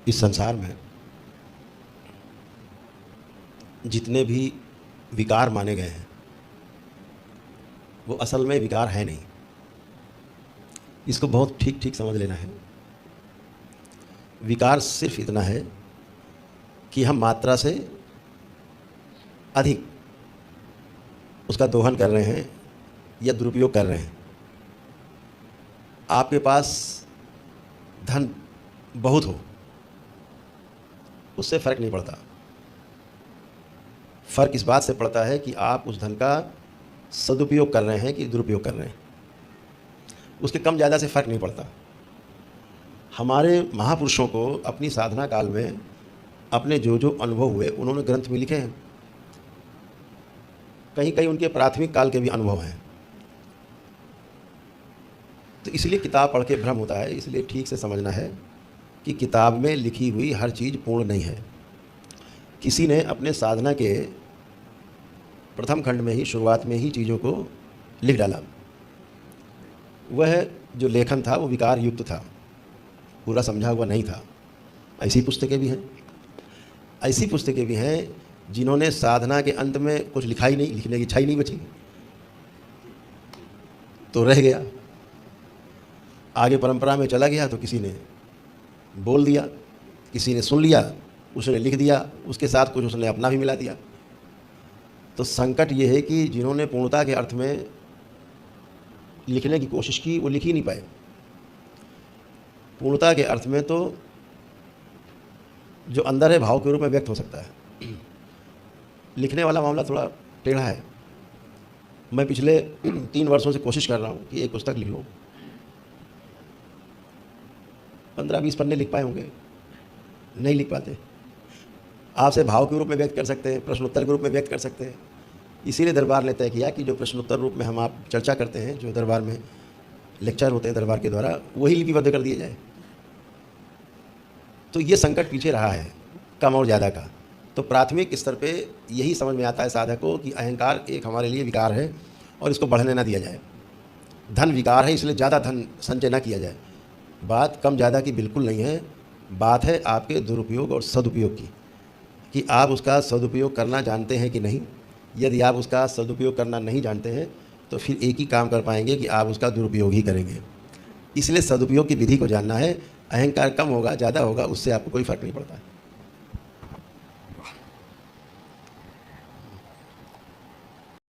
इस संसार में जितने भी विकार माने गए हैं वो असल में विकार है नहीं। इसको बहुत ठीक ठीक समझ लेना है। विकार सिर्फ इतना है कि हम मात्रा से अधिक उसका दोहन कर रहे हैं या दुरुपयोग कर रहे हैं। आपके पास धन बहुत हो उससे फ़र्क नहीं पड़ता। फ़र्क इस बात से पड़ता है कि आप उस धन का सदुपयोग कर रहे हैं कि दुरुपयोग कर रहे हैं। उसके कम ज़्यादा से फ़र्क नहीं पड़ता। हमारे महापुरुषों को अपनी साधना काल में अपने जो जो अनुभव हुए उन्होंने ग्रंथ में लिखे हैं। कहीं कहीं उनके प्राथमिक काल के भी अनुभव हैं। तो इसलिए किताब पढ़ के भ्रम होता है। इसलिए ठीक से समझना है कि किताब में लिखी हुई हर चीज़ पूर्ण नहीं है। किसी ने अपने साधना के प्रथम खंड में ही, शुरुआत में ही चीज़ों को लिख डाला। वह जो लेखन था वो विकार युक्त था, पूरा समझा हुआ नहीं था। ऐसी पुस्तकें भी हैं, ऐसी पुस्तकें भी हैं जिन्होंने साधना के अंत में कुछ लिखा ही नहीं, लिखने की इच्छा ही नहीं बची, तो रह गया। आगे परंपरा में चला गया तो किसी ने बोल दिया, किसी ने सुन लिया, उसने लिख दिया, उसके साथ कुछ उसने अपना भी मिला दिया। तो संकट ये है कि जिन्होंने पूर्णता के अर्थ में लिखने की कोशिश की वो लिख ही नहीं पाए। पूर्णता के अर्थ में तो जो अंदर है भाव के रूप में व्यक्त हो सकता है। लिखने वाला मामला थोड़ा टेढ़ा है। मैं पिछले 3 वर्षों से कोशिश कर रहा हूँ कि एक पुस्तक लिख लूँ। 15-20 पन्ने लिख पाए होंगे, नहीं लिख पाते। आपसे भाव के रूप में व्यक्त कर सकते हैं, प्रश्नोत्तर के रूप में व्यक्त कर सकते हैं। इसीलिए दरबार ने तय किया कि जो प्रश्नोत्तर रूप में हम आप चर्चा करते हैं, जो दरबार में लेक्चर होते हैं दरबार के द्वारा, वही लिपिबद्ध कर दिए जाए। तो ये संकट पीछे रहा है कम और ज़्यादा का। तो प्राथमिक स्तर पे यही समझ में आता है साधक को कि अहंकार एक हमारे लिए विकार है और इसको बढ़ने ना दिया जाए। धन विकार है, इसलिए ज़्यादा धन संचय ना किया जाए। बात कम ज़्यादा की बिल्कुल नहीं है। बात है आपके दुरुपयोग और सदुपयोग की, कि आप उसका सदुपयोग करना जानते हैं कि नहीं। यदि आप उसका सदुपयोग करना नहीं जानते हैं तो फिर एक ही काम कर पाएंगे कि आप उसका दुरुपयोग ही करेंगे। इसलिए सदुपयोग की विधि को जानना है। अहंकार कम होगा ज़्यादा होगा उससे आपको कोई फ़र्क नहीं पड़ता है।